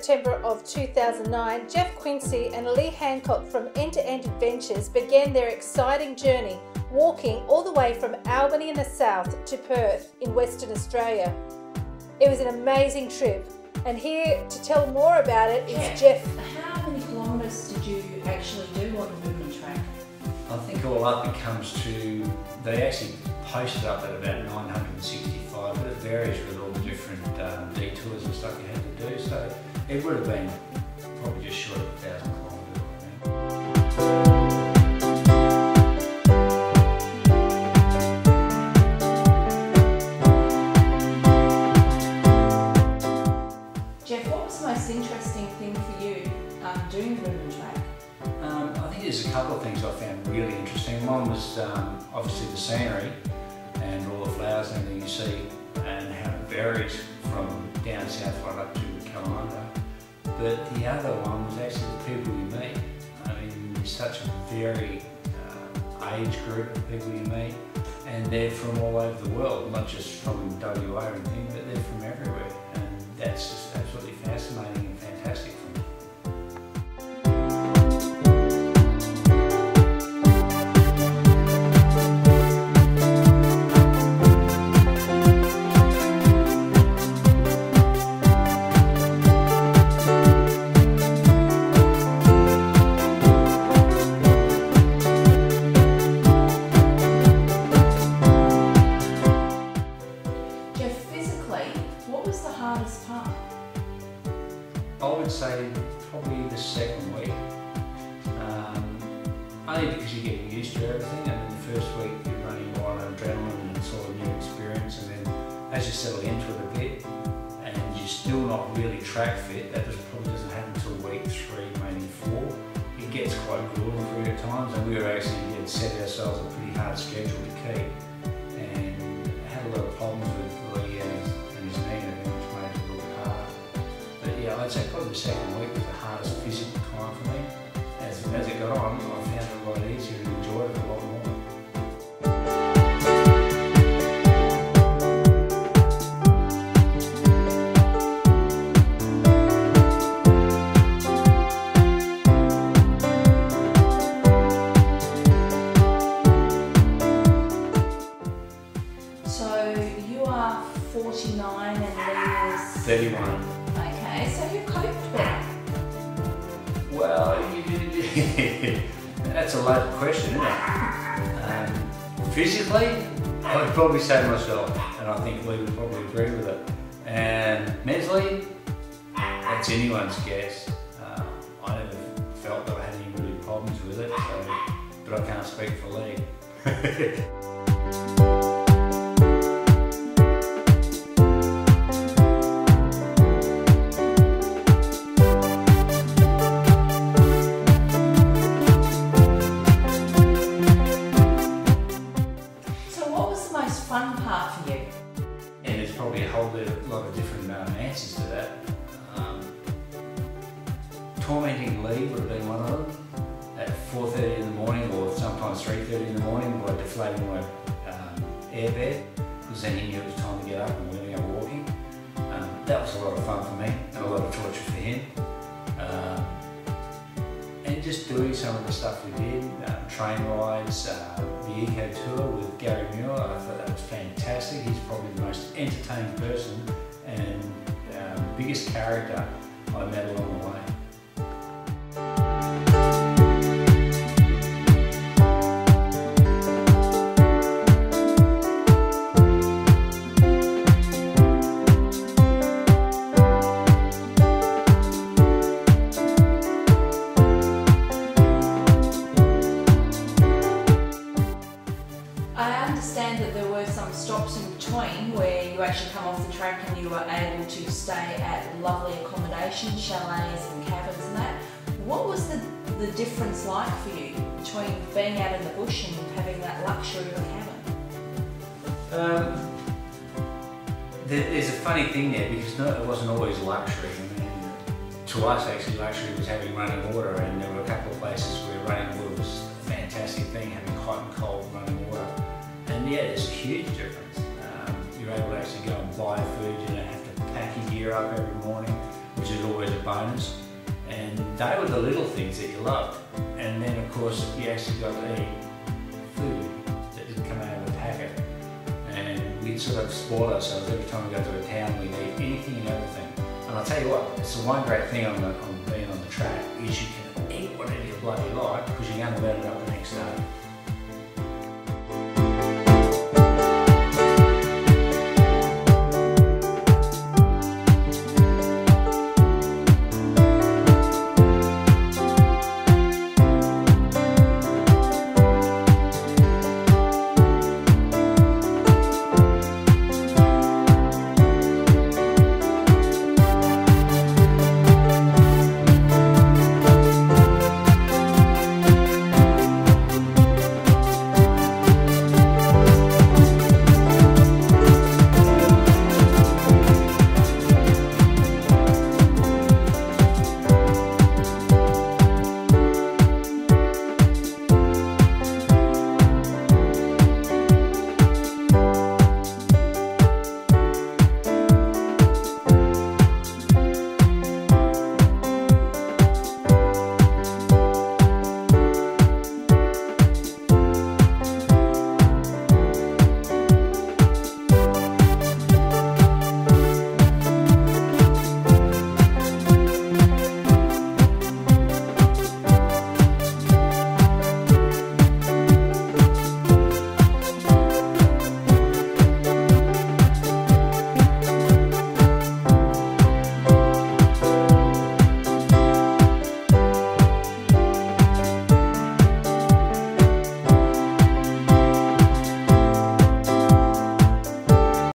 September of 2009, Geoff Quinsee and Lee Hancock from End2End Adventures began their exciting journey, walking all the way from Albany in the south to Perth in Western Australia. It was an amazing trip, and here to tell more about it is Geoff. How many kilometres did you actually do on the Bibbulmun Track? I think all up it comes to, they actually posted up at about 965, but it varies with all the different detours and stuff you had to do, so it would have been probably just short of 1,000 kilometres, Geoff, what was the most interesting thing for you doing the Bibbulmun Track? I think there's a couple of things I found really interesting. One was obviously the scenery and all the flowers and everything you see, and how it varies from down south right up to Kalamunda. But the other one was actually the people you meet. I mean, there's such a very age group of people you meet, and they're from all over the world, not just from WA or anything, but they're from everywhere, and that's just absolutely fascinating and fantastic for me. What was the hardest part? I would say probably the second week. Only because you're getting used to everything, and then the first week you're running more on adrenaline and it's all a new experience, and then as you settle into it a bit and you're still not really track fit, that probably doesn't happen until week 3, maybe 4. It gets quite grueling for you at times, and we were actually had set ourselves a pretty hard schedule to keep, and had a lot of problems with Lee and his knee and everything, which made it a little hard. But yeah, I'd say probably the second week was the hardest physical time for me. As it got on, I found it a lot easier and enjoyed it a lot more. So you are 49 and Lee is 31. Okay, so who coped better? Well, that's a loaded question, isn't it? Physically, I would probably say myself, and I think Lee would probably agree with it. And mentally, that's anyone's guess. I never felt that I had any really problems with it, but I can't speak for Lee. Fun part for you? And there's probably a whole lot of different answers to that. Tormenting Lee would have been one of them at 4:30 in the morning, or sometimes 3:30 in the morning, by deflating my airbed, because then he knew it was time to get up and we were going to go walking. That was a lot of fun for me and a lot of torture for him. And just doing some of the stuff we did, train rides, the eco tour with Gary Muir, I thought that was fantastic. He's probably the most entertaining person and biggest character I met along the way. I understand that there were some stops in between where you actually come off the track and you were able to stay at lovely accommodation, chalets and cabins and that. What was the difference like for you between being out in the bush and having that luxury of a cabin? There's a funny thing there, because it wasn't always luxury. I mean, to us actually luxury was having running water, and there were a couple of places where running water was a fantastic thing, having hot and cold running water. And yeah, there's a huge difference. You're able to actually go and buy food, you don't have to pack your gear up every morning, which is is always a bonus. And they were the little things that you loved. And then of course you actually got to eat food that didn't come out of a packet. And we'd sort of spoil ourselves every time we go to a town. We'd eat anything and everything. And I'll tell you what, it's the one great thing on being on the track is you can eat whatever you bloody like because you're going to let it up the next day.